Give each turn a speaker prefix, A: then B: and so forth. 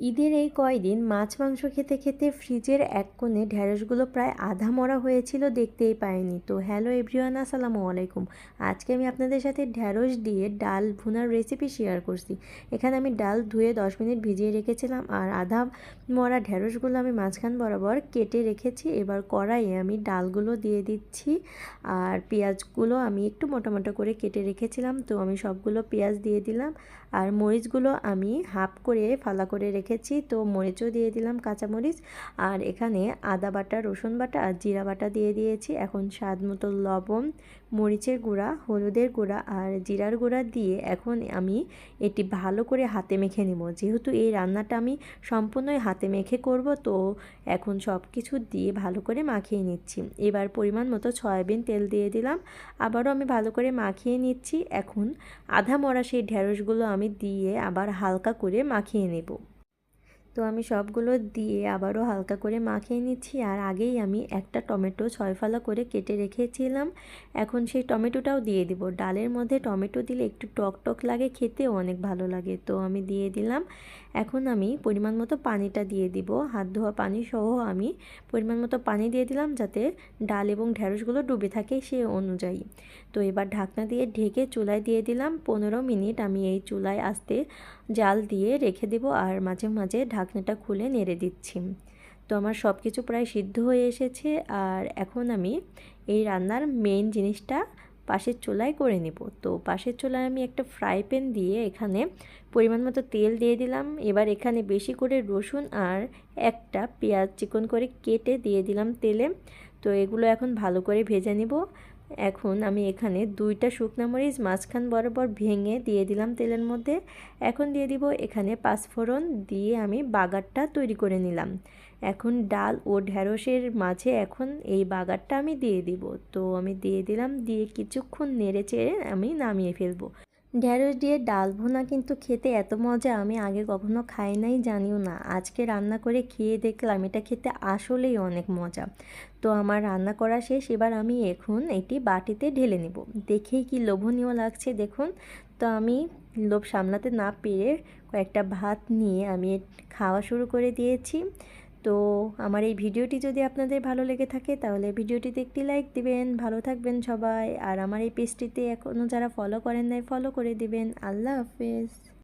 A: ঈদের এই কয়দিন মাছ মাংস খেতে খেতে ফ্রিজের এক কোণে ঢ্যাঁড়সগুলো প্রায় আধা মরা হয়েছিল, দেখতেই পাইনি। তো হ্যালো এভরিওয়ান, আসসালামু আলাইকুম। আজকে আমি আপনাদের সাথে ঢ্যাঁড়স দিয়ে ডাল ভুনার রেসিপি শেয়ার করছি। এখানে আমি ডাল ধুয়ে 10 মিনিট ভিজিয়ে রেখেছিলাম, আর আধা মরা ঢ্যাঁড়সগুলো আমি মাঝখান বরাবর কেটে রেখেছি। এবার কড়াইয়ে আমি ডালগুলো দিয়ে দিচ্ছি, আর পেঁয়াজগুলো আমি একটু মোটা মোটা করে কেটে রেখেছিলাম, তো আমি সবগুলো পেঁয়াজ দিয়ে দিলাম। আর মরিচগুলো আমি হাফ করে ফালা করে রেখেছি, তো মরিচও দিয়ে দিলাম, কাঁচামরিচ। আর এখানে আদা বাটা, রসুন বাটা আর জিরা বাটা দিয়ে দিয়েছি। এখন স্বাদ মতো লবণ, মরিচের গুঁড়া, হলুদের গুঁড়া আর জিরার গুঁড়া দিয়ে এখন আমি এটি ভালো করে হাতে মেখে নিব। যেহেতু এই রান্নাটা আমি সম্পূর্ণই হাতে মেখে করব, তো এখন সব কিছু দিয়ে ভালো করে মাখিয়ে নিচ্ছি। এবার পরিমাণ মতো সয়াবিন তেল দিয়ে দিলাম, আবারও আমি ভালো করে মাখিয়ে নিচ্ছি। এখন আধা মরা সেই ঢ্যাঁড়সগুলো আমি দিয়ে আবার হালকা করে মাখিয়ে নেব। তো আমি সবগুলো দিয়ে আবারও হালকা করে মাখিয়ে নিচ্ছি। আর আগেই আমি একটা টমেটো 6 ফালা করে কেটে রেখেছিলাম, এখন সেই টমেটোটাও দিয়ে দিব। ডালের মধ্যে টমেটো দিলে একটু টক টক লাগে, খেতেও অনেক ভালো লাগে, তো আমি দিয়ে দিলাম। এখন আমি পরিমাণ মতো পানিটা দিয়ে দিব, হাত ধোয়া পানি সহ আমি পরিমাণ মতো পানি দিয়ে দিলাম, যাতে ডাল এবং ঢ্যাঁড়সগুলো ডুবে থাকে সে অনুযায়ী। তো এবার ঢাকনা দিয়ে ঢেকে চুলায় দিয়ে দিলাম। 15 মিনিট আমি এই চুলায় আস্তে জাল দিয়ে রেখে দেব, আর মাঝে মাঝে ঢাকনাটা খুলে নেড়ে দিচ্ছি। তো আমার সব কিছু প্রায় সিদ্ধ হয়ে এসেছে। আর এখন আমি এই রান্নার মেইন জিনিসটা পাশের চুলায় করে নেব। তো পাশের চুলায় আমি একটা ফ্রাই প্যান দিয়ে এখানে পরিমাণ মতো তেল দিয়ে দিলাম। এবার এখানে বেশি করে রসুন আর একটা পেঁয়াজ চিকন করে কেটে দিয়ে দিলাম তেলে। তো এগুলো এখন ভালো করে ভেজে নেব। এখন আমি এখানে 2টা শুকনো মরিচ মাঝখান বরাবর ভেঙে দিয়ে দিলাম তেলের মধ্যে। এখন দিয়ে দিব এখানে পাঁচফোড়ন, দিয়ে আমি বাগারটা তৈরি করে নিলাম। এখন ডাল ও ঢ্যাঁড়সের মাঝে এখন এই বাগারটা আমি দিয়ে দিব। তো আমি দিয়ে দিলাম, দিয়ে কিছুক্ষণ নেড়ে চেড়ে আমি নামিয়ে ফেলবো। ঢ্যাঁড়স দিয়ে ডাল ভুনা কিন্তু খেতে এত মজা, আমি আগে কখনো খাই নাই, জানিও না। আজকে রান্না করে খেয়ে দেখলাম এটা খেতে আসলেই অনেক মজা। তো আমার রান্না করা শেষ, এবার আমি এখন এটি বাটিতে ঢেলে নেব। দেখেই কি লোভনীয় লাগছে দেখুন। তো আমি লোভ সামলাতে না পেরে কয়েকটা ভাত নিয়ে আমি খাওয়া শুরু করে দিয়েছি। তো আমার এই ভিডিওটি যদি আপনাদের ভালো লেগে থাকে তাহলে ভিডিওটিতে একটি লাইক দিবেন। ভালো থাকবেন সবাই। আর আমার এই পেজটিতে এখনও যারা ফলো করেন নাই, ফলো করে দিবেন। আল্লাহ হাফেজ।